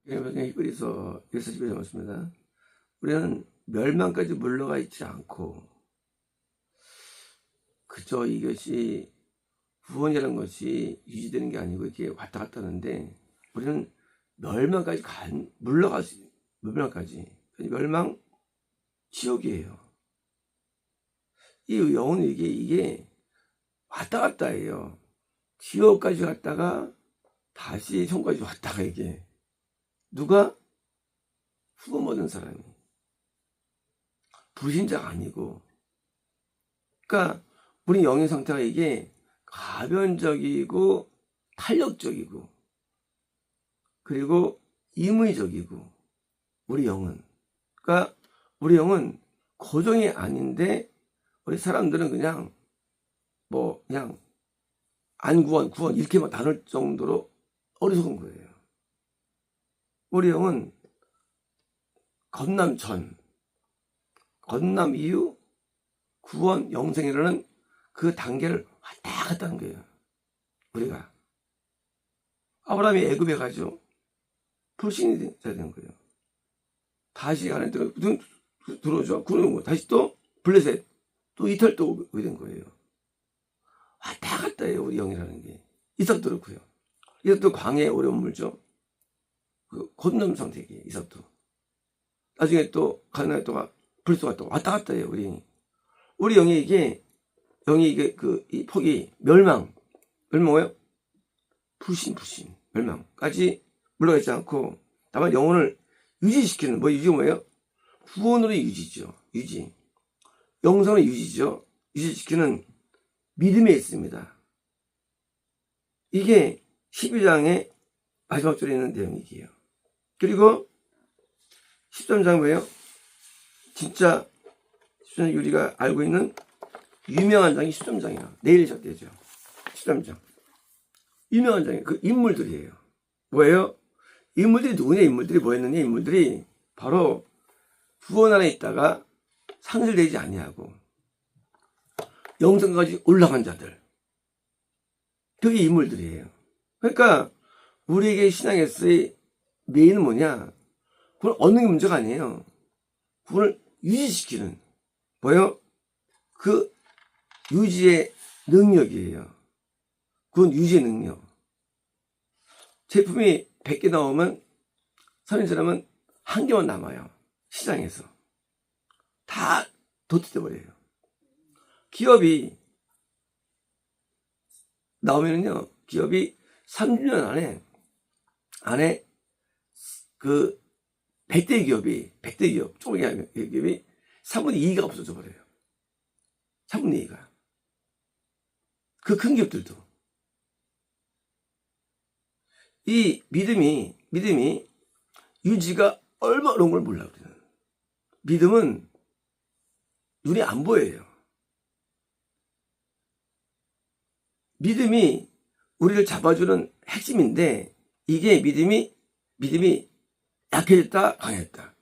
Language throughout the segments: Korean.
히브리서 1서 말씀입니다. 우리는 멸망까지 물러가 있지 않고 그저 이것이 구원이라는 것이 유지되는 게 아니고 이렇게 왔다 갔다 하는데 우리는 멸망까지 멸망 지옥이에요. 이 영혼은 이게 왔다 갔다 해요. 지옥까지 갔다가 다시 천국까지 왔다가 이게 누가? 후원 받은 사람이. 불신자가 아니고. 그러니까 우리 영의 상태가 이게 가변적이고 탄력적이고 그리고 임의적이고 우리 영은. 그러니까 우리 영은 고정이 아닌데 우리 사람들은 그냥 안구원, 구원 이렇게만 다룰 정도로 어리석은 거예요. 우리 영은 건남 전, 건남 이후, 구원, 영생이라는 그 단계를 왔다 갔다 하는 거예요. 우리가. 아브라함이 애굽에 가죠. 불신이 되는 거예요. 다시 안에 들어오죠. 그러고 다시 또 블레셋, 또 이탈 또 오게 된 거예요. 왔다 갔다 해요, 우리 영이라는 게. 이삭도 그렇고요. 이삭도 광야에 오래 물죠. 그 건넌 상태이게 이삭도. 나중에 또 가나안 또가 불소가 또 왔다 갔다 해요, 우리 영이. 우리 영이 이게 이 폭이 멸망 뭐예요? 불신, 멸망까지 물러가지 않고 다만 영혼을 유지시키는 유지가 뭐예요? 구원으로 유지죠. 유지. 영성의 유지죠. 유지시키는 믿음에 있습니다. 이게 12장의 마지막 줄에 있는 내용이에요. 그리고 13장 뭐예요? 진짜 13장 우리가 알고 있는 유명한 장이 13장이야. 내일 시작되죠. 13장. 유명한 장이 그 인물들이에요. 뭐예요? 인물들이 누구냐? 인물들이 뭐였느냐? 인물들이 바로 구원 안에 있다가 상실되지 아니하고 영생까지 올라간 자들. 그게 인물들이에요. 그러니까 우리에게 신앙에서의 메인은 뭐냐? 그걸 얻는 게 문제가 아니에요. 그걸 유지시키는 뭐예요? 그 유지의 능력이에요. 그건 유지의 능력. 제품이 100개 나오면 사는 사람은 한 개만 남아요. 시장에서. 다 도태돼버려요. 기업이 나오면은요, 기업이 3주년 안에 그 100대 기업, 조그만 기업이 3분의 2가 없어져 버려요. 3분의 2가. 그 큰 기업들도. 이 믿음이 유지가 얼마나 어려운 걸 몰라, 우리는. 믿음은 눈에 안 보여요. 믿음이 우리를 잡아주는 핵심인데, 이게 믿음이 약해졌다, 강했다.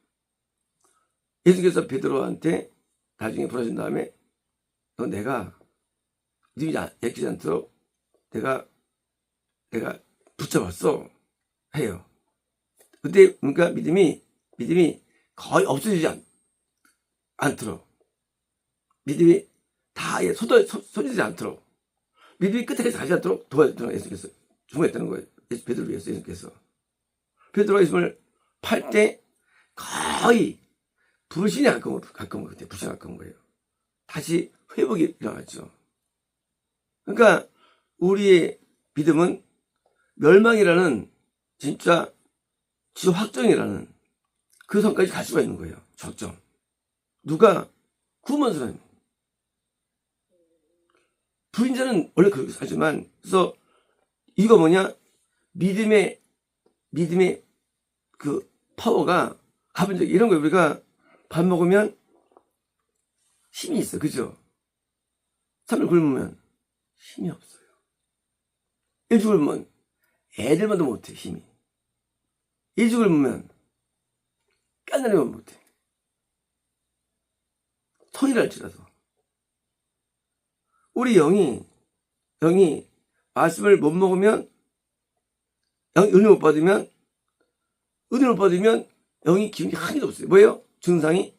예수께서 베드로한테 나중에 부르신 다음에, 너 내가 믿음이 약해지지 않도록 내가 붙잡았어. 해요. 그때, 그러니까 믿음이 거의 없어지지 않도록. 믿음이 다 쏟아지지 않도록. 믿음이 끝에까지 가지 않도록 도와줬다는 예수께서 중요했다는 거예요. 베드로를 위해서 예수께서. 베드로가 예수를 팔 때 거의 불신에 가까운 그때 불신에 가까운 거예요. 다시 회복이 일어났죠. 그러니까 우리의 믿음은 멸망이라는 진짜 지확정이라는 그 선까지 갈 수가 있는 거예요. 적정. 누가? 구원받은 사람이. 불인자는 원래 그렇게 살지만, 그래서 이거 뭐냐? 믿음의 그 파워가 가본적이 이런 거예요. 우리가 밥 먹으면 힘이 있어. 그죠? 3일 굶으면 힘이 없어요. 일주일 굶으면 애들만도 못해, 힘이. 일주일 굶으면 깐나리만 못해. 손이라 할지라도. 우리 영이 말씀을 못 먹으면, 은혜 못 받으면 은혜를 받으면 영이 기운이 하나도 없어요. 뭐예요? 증상이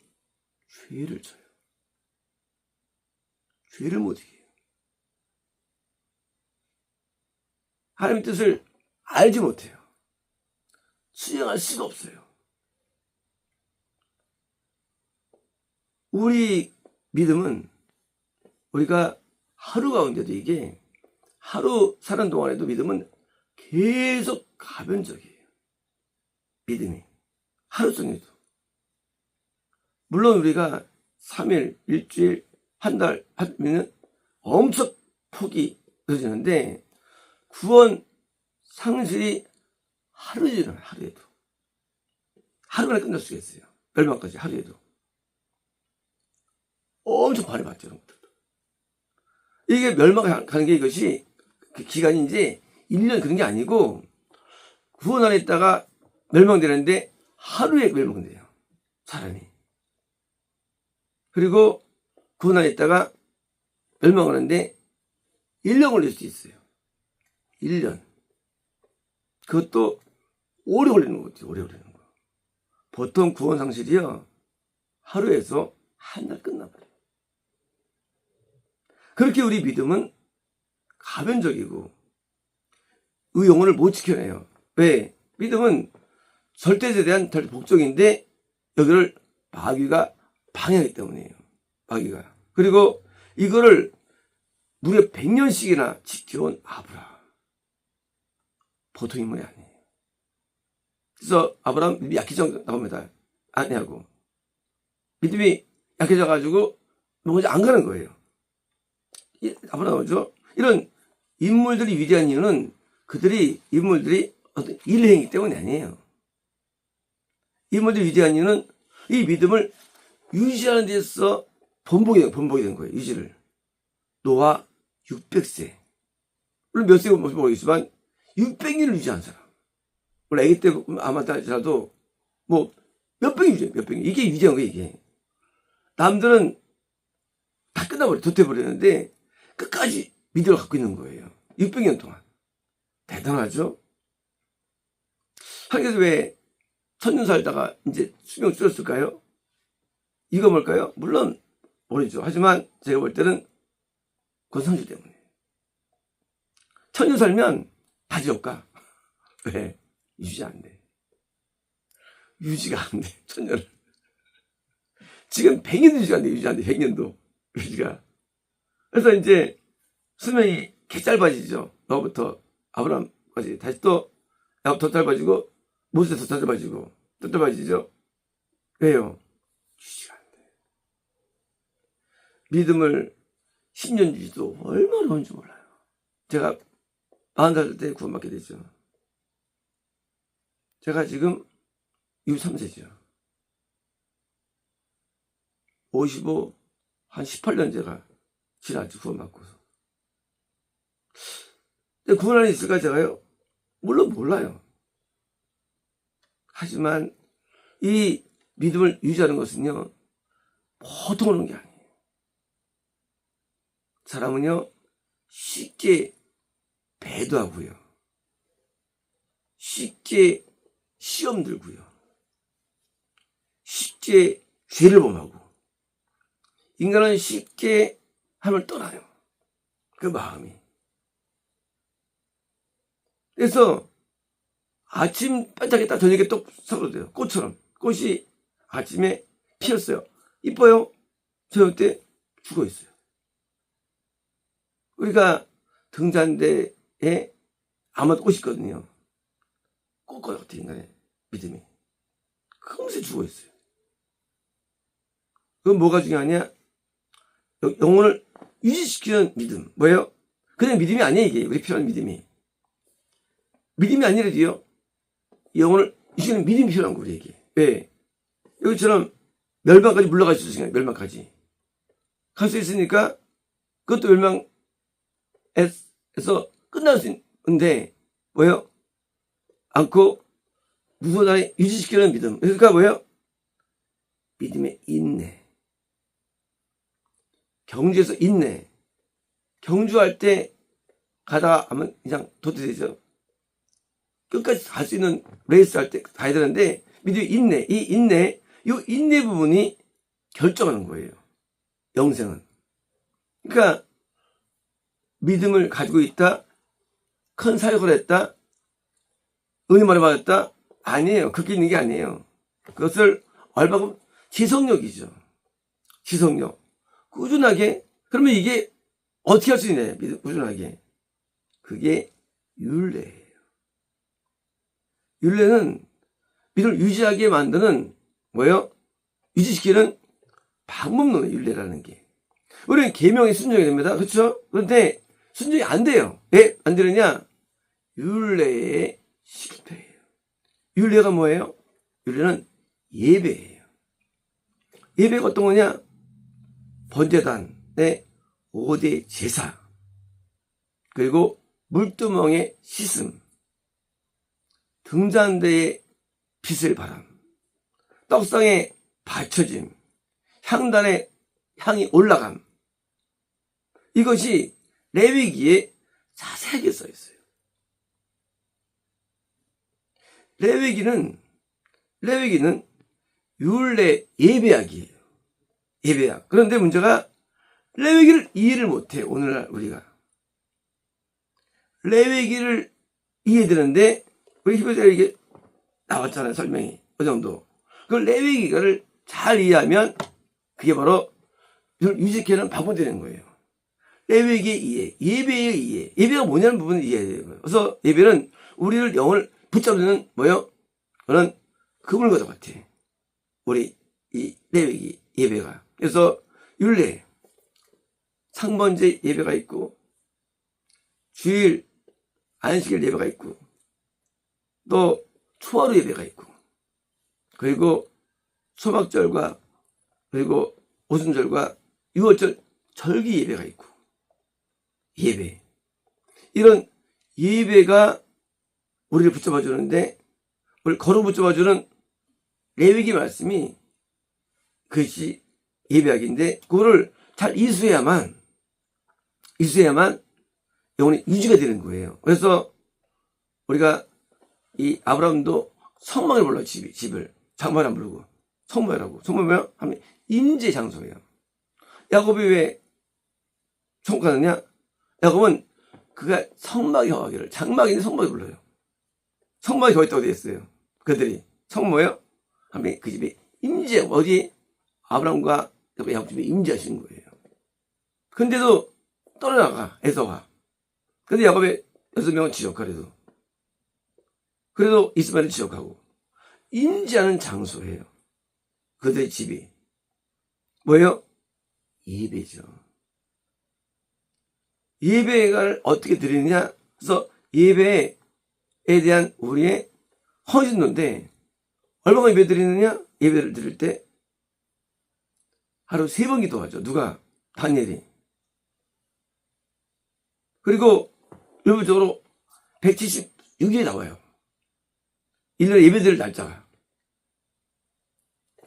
죄를 져요. 죄를 못 이겨요. 하나님의 뜻을 알지 못해요. 수행할 수가 없어요. 우리 믿음은 우리가 하루 가운데도 이게 하루 사는 동안에도 믿음은 계속 가변적이에요. 믿음이. 하루 종일도. 물론 우리가 3일, 일주일, 한 달, 하면 엄청 폭이 늦어지는데 구원 상실이 하루에 일어나요. 하루에도. 하루만에 끝날 수가 있어요. 멸망까지 하루에도. 엄청 발이 맞죠. 이게 멸망 가는 게 이것이 그 기간이 이제 1년 그런 게 아니고 구원 안에 있다가 멸망되는데 하루에 멸망돼요. 사람이. 그리고 구원 안에 있다가 멸망하는데 1년 걸릴 수도 있어요. 1년. 그것도 오래 걸리는 거죠. 오래 걸리는 거. 보통 구원 상실이요. 하루에서 한 달 끝나버려요. 그렇게 우리 믿음은 가변적이고 그 영혼을 못 지켜내요. 왜? 믿음은 절대에 대한 복종인데 여기를 마귀가 방해하기 때문이에요. 마귀가. 그리고 이거를 무려 100년씩이나 지켜온 아브라함. 보통 인물이 아니에요. 그래서 아브라함 믿음이 약해져 나옵니다. 아니하고. 믿음이 약해져가지고 뭔가 안 가는 거예요. 아브라함이죠. 이런 인물들이 위대한 이유는 인물들이 어떤 일을 했기 때문이 아니에요. 인물들이 위대한 이유는 이 믿음을 유지하는 데 있어서 번복이 된 거예요. 유지를. 노아 600세. 물론 몇 세가 모르겠지만 600년을 유지한 사람. 물론 아기 때 아마 따지라도 뭐 몇백 년. 이게 위대한 거예요. 이게. 남들은 다 끝나버려. 도태버리는데 끝까지 믿음을 갖고 있는 거예요. 600년 동안. 대단하죠? 하나님께서 왜 천년 살다가 이제 수명 줄였을까요? 이거 뭘까요? 물론 모르죠. 하지만 제가 볼 때는 권상주 때문에. 천년 살면 다 지옥 가. 왜? 유지 안 돼. 유지가 안 돼. 천년을. 지금 100년도 유지가 안 돼. 유지 안 돼. 100년도. 유지가. 그래서 이제 수명이 개 짧아지죠. 너부터 아브라함까지. 다시 또 더 짧아지고 모세 더 짧아지고 또 짧아지죠. 왜요? 유지가 안 돼. 믿음을 10년 유지도 얼마나 어려운지 몰라요. 제가 40살 때 구원받게 됐죠. 제가 지금 63세죠. 55, 한 18년 제가 지났죠. 구원받고서. 근데 구원 안에 있을까 제가요? 물론 몰라요. 하지만 이 믿음을 유지하는 것은요. 보통 오는 게 아니에요. 사람은요. 쉽게 배도하고요. 쉽게 시험 들고요. 쉽게 죄를 범하고 인간은 쉽게 하나님을 떠나요. 그 마음이. 그래서 아침 반짝했다 저녁에 또 사그러져요. 꽃처럼. 꽃이 아침에 피었어요. 이뻐요. 저녁 때 죽어 있어요. 우리가 등잔대에 아마도 꽃이 있거든요. 꽃과 같은 인간의 믿음이. 금세 죽어 있어요. 그건 뭐가 중요하냐? 영혼을 유지시키는 믿음. 뭐예요? 그냥 믿음이 아니에요, 이게. 우리 필요한 믿음이. 믿음이 아니라도요, 영혼을 유지시키는 믿음이 필요한 거예요, 우리에게. 왜? 여기처럼 멸망까지 물러갈 수 있으니까, 멸망까지. 갈 수 있으니까, 그것도 멸망에서 끝날 수 있는데, 뭐예요? 않고, 무엇하에 유지시키는 믿음. 그러니까 뭐예요? 믿음의 인내. 경주에서 인내. 경주할 때 가다가 하면 그냥 도태되죠. 끝까지 갈 수 있는 레이스 할 때 가야 되는데, 믿음의 인내, 이 인내 부분이 결정하는 거예요. 영생은. 그러니까, 믿음을 가지고 있다, 큰 사역을 했다, 은혜만을 받았다? 아니에요. 그게 있는 게 아니에요. 그것을 얼마큼 지속력이죠. 지속력. 꾸준하게. 그러면 이게 어떻게 할 수 있냐? 꾸준하게. 그게 율례예요. 율례는 믿음을 유지하게 만드는 뭐예요? 유지시키는 방법론의 율례라는 게. 우리는 계명에 순종해야 됩니다. 그렇죠? 그런데 순종이 안 돼요. 왜 안 되느냐? 율례의 실패예요. 율례가 뭐예요? 율례는 예배예요. 예배가 어떤 거냐? 번제단의 5대 제사, 그리고 물두멍의 씻음, 등잔대의 빛을 바람, 떡상의 받쳐짐, 향단의 향이 올라감. 이것이 레위기에 자세하게 써 있어요. 레위기는 율례 예배학이에요. 예배학. 그런데 문제가 레위기를 이해를 못해. 오늘날 우리가 레위기를 이해되는데 우리 히브리서에 이게 나왔잖아요. 설명이 그 정도. 그 레위기를 잘 이해하면 그게 바로 유지케는 방법이 되는 거예요. 레위기의 이해, 예배의 이해. 예배가 뭐냐는 부분을 이해해야 돼요. 그래서 예배는 우리를 영을 붙잡는 뭐요? 그는 그분을 거다 같아. 우리 이 레위기 예배가. 그래서 율례, 상번제 예배가 있고, 주일 안식일 예배가 있고, 또 초하루 예배가 있고, 그리고 소막절과 그리고 오순절과 유월절 절기 예배가 있고, 예배. 이런 예배가 우리를 붙잡아 주는데, 우리를 걸어 붙잡아 주는 레위기 말씀이 그것이 예배학인데, 그거를 잘 이수해야만 영혼이 유지가 되는 거예요. 그래서 우리가 이 아브라함도 성막을 불러요. 집을 장막을 안 부르고 성막이라고. 성막이 뭐야? 하면 임재 장소예요. 야곱이 왜 천국 가느냐? 야곱은 그가 성막의 허하기를, 장막인데 성막을 불러요. 성막이 더 있다고 되어 있어요. 그들이 성 뭐예요? 하면 그 집에 임재, 어디? 아브라함과 야곱 집에 임재하시는 거예요. 근데도 떠나가 에서가. 근데 야곱의 6명은 지적하래도. 그래도 이스마엘은 지적하고. 임재하는 장소예요. 그들의 집이. 뭐예요? 예배죠. 예배를 어떻게 드리느냐? 그래서 예배에 대한 우리의 헌신도인데, 얼마나 예배 드리느냐? 예배를 드릴 때 하루 3번 기도하죠. 누가? 다니엘이. 그리고 일반적으로 176일이 나와요. 1년에 예배 드릴 날짜가.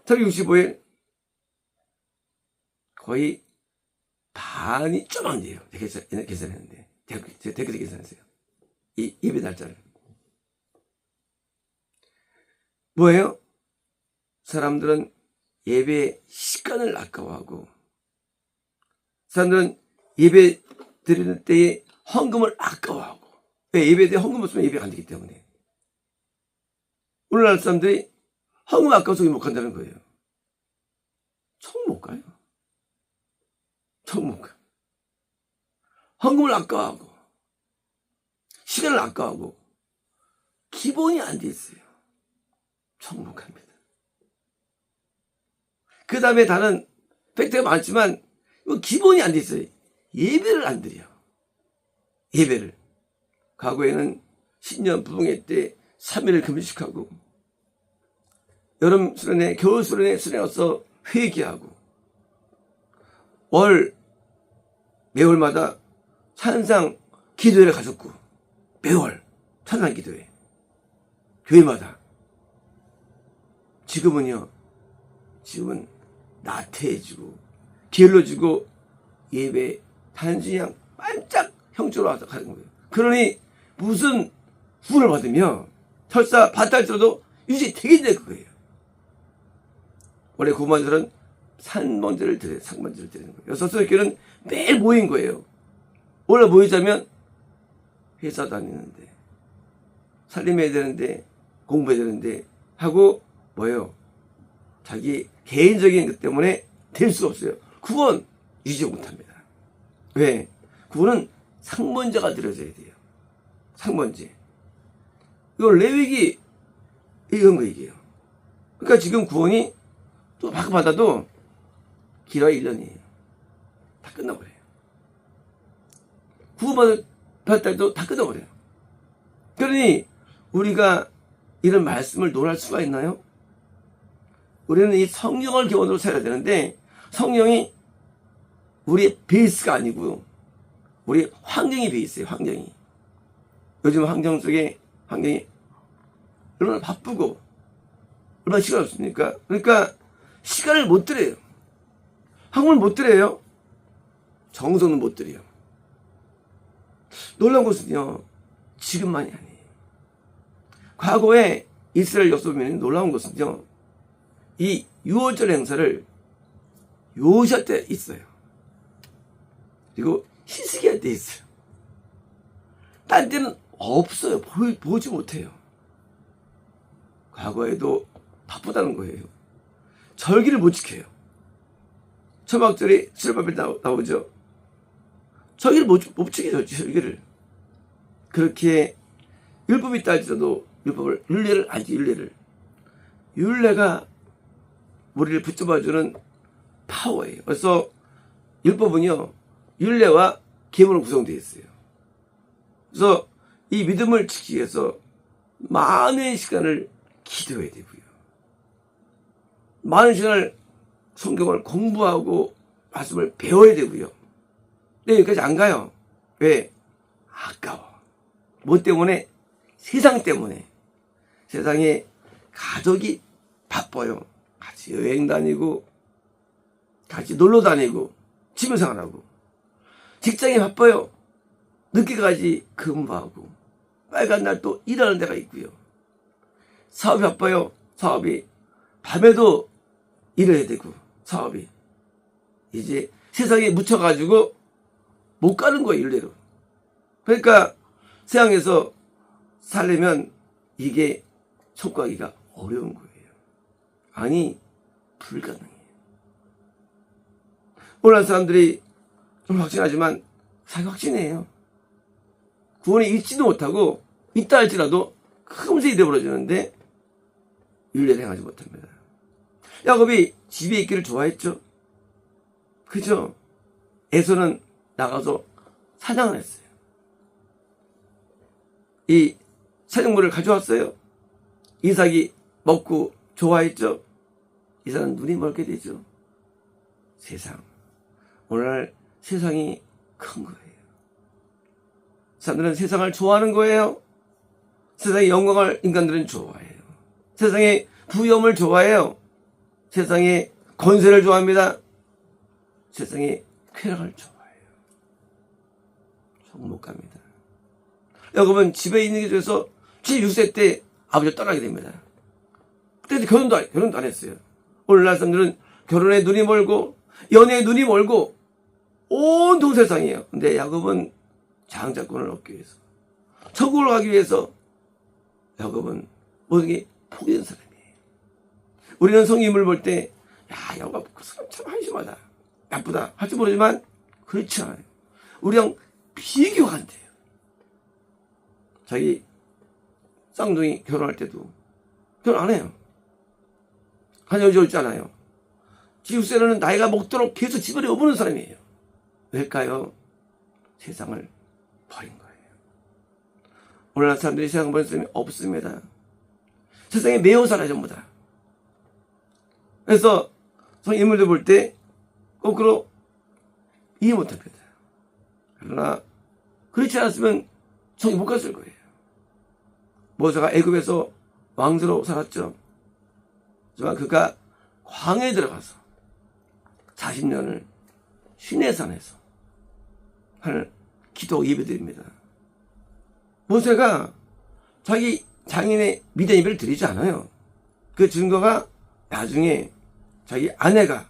365일 거의 반이 좀 안 돼요. 계산했는데. 제가 댓글에 계산했어요. 이 예배 날짜를. 뭐예요? 사람들은 예배 시간을 아까워하고, 사람들은 예배 드리는 때에 헌금을 아까워하고. 왜? 예배에 대해 헌금 없으면 예배가 안 되기 때문에. 오늘날 사람들이 헌금 아까워서 못 간다는 거예요. 총 못 가요. 총 못 가. 헌금을 아까워하고, 시간을 아까워하고, 기본이 안 돼 있어요. 총 못 갑니다. 그 다음에 다른 팩트가 많지만, 기본이 안 돼 있어요. 예배를 안 드려. 예배를. 과거에는 신년 부흥회 때 3일을 금식하고, 여름 수련회, 겨울 수련회 수련회 와서 회개하고, 매월마다 찬상 기도회를 가졌고, 매월 찬상 기도회. 교회마다. 지금은 나태해지고, 게을러지고, 예배 단순히 그냥 반짝 형주로 와서 가는 거예요. 그러니 무슨 구원을 받으며 설사 받다 할지라도 유지되겠냐 그거예요. 원래 구원받은 상번제를 드려요. 상번제를 드리는 거예요. 여섯 교회는 매일 모인 거예요. 원래 모이자면 회사 다니는데 살림해야 되는데 공부해야 되는데 하고 뭐예요? 자기 개인적인 것 때문에 될 수가 없어요. 구원 유지 못합니다. 왜? 구원은 상번제가 드려져야 돼요. 상번제. 이걸 레위기 이런 거 얘기해요. 그러니까 지금 구원이 또 받아도 길어야 1년이에요. 다 끝나버려요. 구원받을 때도 다 끝나버려요. 그러니 우리가 이런 말씀을 논할 수가 있나요? 우리는 이 성령을 기본으로 살아야 되는데 성령이 우리의 베이스가 아니고요. 우리 환경이 베이스예요. 환경이. 요즘 환경 속에 환경이 얼마나 바쁘고 얼마나 시간 없습니까? 그러니까 시간을 못 들여요. 학문을 못 들여요. 정성은 못 들여요. 놀라운 것은요. 지금만이 아니에요. 과거에 이스라엘 역사 보면 놀라운 것은요. 이 유월절 행사를 요시아 때 있어요. 그리고 히스기야 때 있어요. 딴 때는 없어요. 보지 못해요. 과거에도 바쁘다는 거예요. 절기를 못 지켜요. 초막절이 수레바벨 나오죠. 절기를 못 지켜요. 절기를. 그렇게 율법이 있다 할지라도 율법을 율례를 알지 율례를. 율례가 우리를 붙잡아주는 파워예요. 그래서 율법은요. 율례와 계명으로 구성되어 있어요. 그래서 이 믿음을 지키기 위해서 많은 시간을 기도해야 되고요. 많은 시간을 성경을 공부하고 말씀을 배워야 되고요. 근데 여기까지 안 가요. 왜? 아까워. 뭐 때문에? 세상 때문에. 세상에 가족이 바빠요. 같이 여행 다니고 같이 놀러 다니고 취미생활하고 직장이 바빠요. 늦게까지 근무하고 빨간 날 또 일하는 데가 있고요. 사업이 바빠요. 사업이 밤에도 일해야 되고 사업이 이제 세상에 묻혀가지고 못 가는 거예요. 일대로. 그러니까 세상에서 살려면 이게 성과하기가 어려운 거예요. 아니 불가능해요. 오늘날 사람들이 좀 확신하지만 사실 확신해요. 구원이 있지도 못하고 있다 할지라도 금세 잃어버려지는데 율례를 행하지 못합니다. 야곱이 집에 있기를 좋아했죠. 그죠? 에서는 나가서 사냥을 했어요. 이 사냥물을 가져왔어요. 이삭이 먹고 좋아했죠. 이삭은 눈이 멀게 되죠. 세상. 오늘날 세상이 큰 거예요. 사람들은 세상을 좋아하는 거예요. 세상의 영광을 인간들은 좋아해요. 세상의 부여움을 좋아해요. 세상의 권세를 좋아합니다. 세상의 쾌락을 좋아해요. 속 못 갑니다. 여러분 집에 있는 게 좋아서 76세 때 아버지를 떠나게 됩니다. 그때 결혼도 안 했어요. 오늘날 사람들은 결혼에 눈이 멀고 연애에 눈이 멀고 온통 세상이에요. 근데 야곱은 장자권을 얻기 위해서 천국을 가기 위해서 야곱은 모든 게 포기된 사람이에요. 우리는 성인을 볼 때 야, 야곱 그 사람 참 한심하다, 나쁘다 할지 모르지만 그렇지 않아요. 우리랑 비교가 안 돼요. 자기 쌍둥이 결혼할 때도 결혼 안 해요. 한 여자 있잖아요. 지우세는 나이가 먹도록 계속 집안에 오보는 사람이에요. 왜일까요? 세상을 버린 거예요. 오늘날 사람들이 세상을 버린 사람이 없습니다. 세상에 매여 살아요, 전부 다. 그래서 인물들 볼 때 거꾸로 이해 못합니다. 그러나 그렇지 않았으면 성이 못 갔을 거예요. 모세가 애굽에서 왕으로 살았죠. 하지만 그가 광야에 들어가서 40년을 시내산에서 하늘 기도 예배드립니다. 모세가 자기 장인의 미대 예배를 드리지 않아요. 그 증거가 나중에 자기 아내가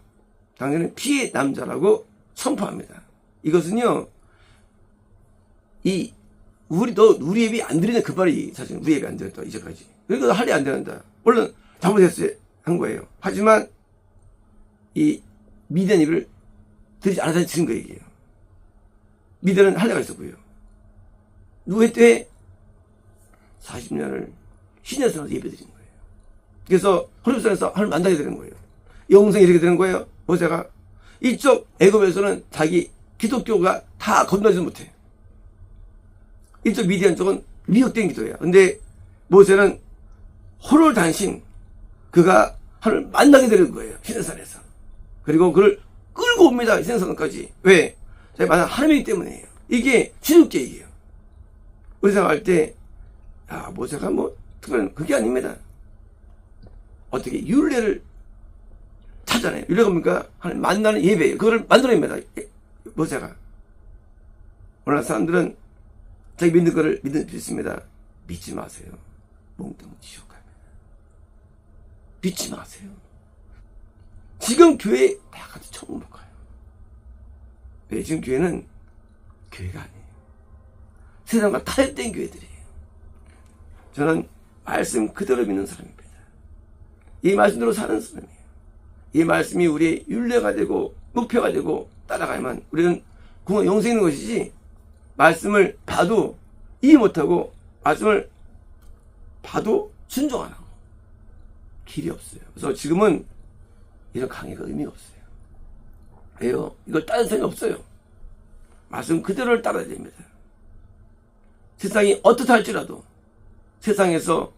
당신은 피해 남자라고 선포합니다. 이것은요, 우리 예배 안 드리는 그 말이 사실 우리 예배 안 드렸다, 이제까지. 그러니까 할례 안 되는다. 물론 잘못했어요. 한 거예요. 하지만 이 미대 예배를 드리지 않았다는 증거 얘기예요. 미대는 할례가 있었고요. 누회 때 40년을 신에서 예배 드린 거예요. 그래서 호렙산에서 하나님 만나게 되는 거예요. 영생이 이렇게 되는 거예요. 모세가 이쪽 애굽에서는 자기 기독교가 다 건너지 못해. 이쪽 미디안 쪽은 미혹된 기도예요. 근데 모세는 호를 단신 그가 하나님을 만나게 되는 거예요. 시내산에서. 그리고 그를 끌고 옵니다. 시내산까지. 왜? 제가 만난 하나님이기 때문이에요. 이게 지속계획이에요. 우리 생각할 때 모세가 뭐 특별한 그게 아닙니다. 어떻게 율례를 찾아내요. 율례가 뭡니까? 하나님 만나는 예배예요. 그거를 만들어냅니다. 모세가. 오늘 사람들은 자기 믿는 거를 믿습니다. 믿지 마세요. 몽땅 지옥갑니다. 믿지 마세요. 지금 교회 다 같이 처음 못 가요. 왜? 지금 교회는 교회가 아니에요. 세상과 타협된 교회들이에요. 저는 말씀 그대로 믿는 사람입니다. 이 말씀대로 사는 사람이에요. 이 말씀이 우리의 율례가 되고 목표가 되고 따라가야만 우리는 궁극 영생이 있는 것이지, 말씀을 봐도 이해 못하고 말씀을 봐도 순종 안 하고 길이 없어요. 그래서 지금은 이런 강의가 의미가 없어요. 왜요? 이걸 따를 사람이 없어요. 말씀 그대로를 따라야 됩니다. 세상이 어떻다 할지라도 세상에서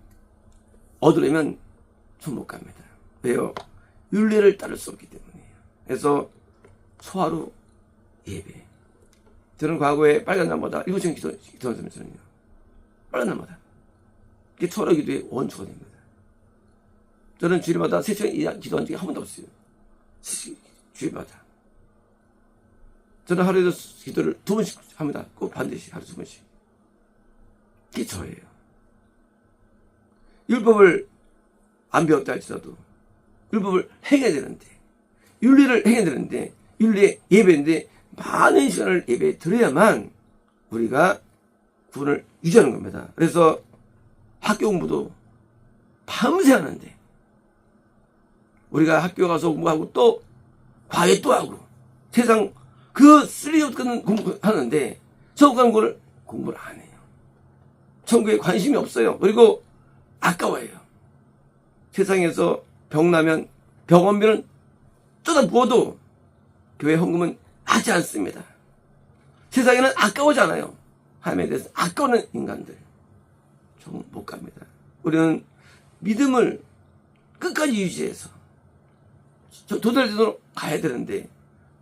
얻으려면 손 못 갑니다. 왜요? 율례를 따를 수 없기 때문이에요. 그래서 소하루 예배. 저는 과거에 빨간 날마다 7시간 기도하면서는요. 빨간 날마다. 이게 초하루 기도의 원초가 됩니다. 저는 주일마다 3시간 이상 기도한 적이 한 번도 없어요. 주일마다. 저는 하루에도 기도를 2번씩 합니다. 꼭 반드시 하루 2번씩. 그게 저예요. 율법을 안 배웠다 할지라도 율법을 행해야 되는데, 율례를 행해야 되는데, 율례 예배인데 많은 시간을 예배에 들어야만 우리가 구원을 유지하는 겁니다. 그래서 학교 공부도 밤새 하는데, 우리가 학교 가서 공부하고 또 과외 또 하고 세상 그 쓸데없는 공부하는데 천국 가는 거를 공부를 안 해요. 천국에 관심이 없어요. 그리고 아까워요. 세상에서 병나면 병원비는 쏟아부어도 교회 헌금은 하지 않습니다. 세상에는 아까워잖아요. 하나님에 대해서 아까워하는 인간들 좀 못 갑니다. 우리는 믿음을 끝까지 유지해서 도달되도록 가야 되는데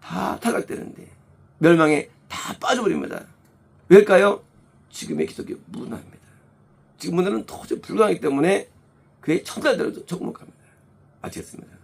다 타락되는데 멸망에 다 빠져버립니다. 왜일까요? 지금의 기독교 문화입니다. 지금 문화는 도저히 불가하기 때문에 그의 첨단대로도 적응 못 갑니다. 마치겠습니다.